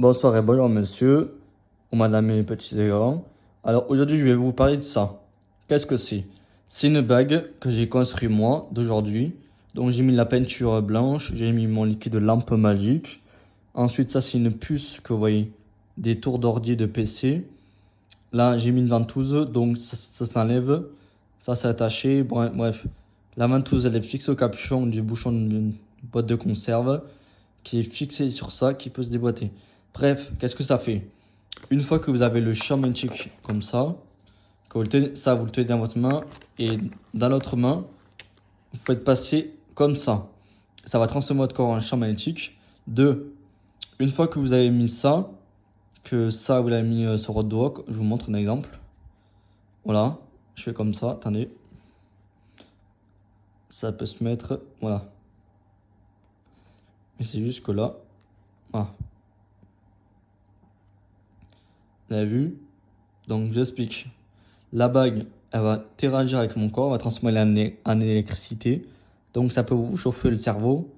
Bonsoir et bonjour monsieur, ou madame et mes petits et grands. Alors aujourd'hui je vais vous parler de ça. Qu'est-ce que c'est? C'est une bague que j'ai construite moi d'aujourd'hui. Donc j'ai mis la peinture blanche, j'ai mis mon liquide lampe magique. Ensuite ça c'est une puce que vous voyez, des tours d'ordi de PC. Là j'ai mis une ventouse, donc ça s'enlève. Ça c'est attaché, bref. La ventouse elle est fixée au capuchon du bouchon d'une boîte de conserve qui est fixé sur ça, qui peut se déboîter. Bref, qu'est-ce que ça fait? Une fois que vous avez le champ magnétique comme ça, que vous le tenez, ça vous le tenez dans votre main et dans l'autre main, vous faites passer comme ça. Ça va transformer votre corps en champ magnétique. Deux, une fois que vous avez mis ça, que ça vous l'avez mis sur votre doigt, je vous montre un exemple. Voilà, je fais comme ça, attendez. Ça peut se mettre, voilà. Mais c'est juste que là, voilà. Vous avez vu? Donc j'explique. La bague, elle va interagir avec mon corps, elle va transformer en électricité. Donc ça peut vous chauffer le cerveau,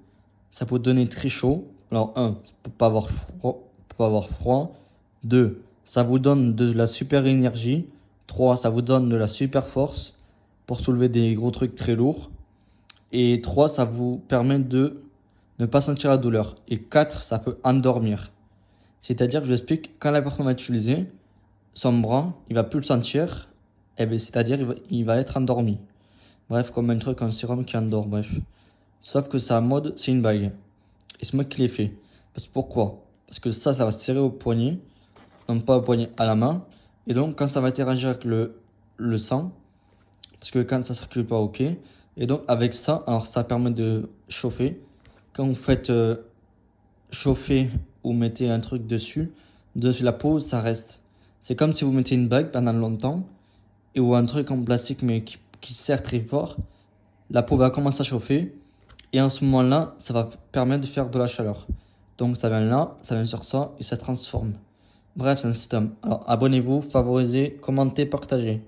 ça peut vous donner très chaud. Alors ça peut pas avoir froid, pas avoir froid. 2, ça vous donne de la super énergie. 3, ça vous donne de la super force pour soulever des gros trucs très lourds. Et 3, ça vous permet de ne pas sentir la douleur. Et 4, ça peut endormir. C'est-à-dire, je vous explique, quand la personne va utiliser son bras, il va plus le sentir, c'est-à-dire il va être endormi. Bref, comme un truc, un sérum qui endort, bref. Sauf que sa mode, c'est une bague. Et c'est moi qui l'ai fait. Pourquoi? Parce que ça va se serrer au poignet, non pas au poignet, à la main. Et donc, quand ça va interagir avec le sang, parce que quand ça circule pas, ok. Et donc, avec ça, alors ça permet de chauffer. Quand vous faites chauffer ou mettez un truc dessus la peau, ça reste. C'est comme si vous mettez une bague pendant longtemps ou un truc en plastique mais qui serre très fort. La peau va commencer à chauffer et en ce moment-là, ça va permettre de faire de la chaleur. Donc ça vient là, ça vient sur ça et ça transforme. Bref, c'est un système. Alors abonnez-vous, favorisez, commentez, partagez.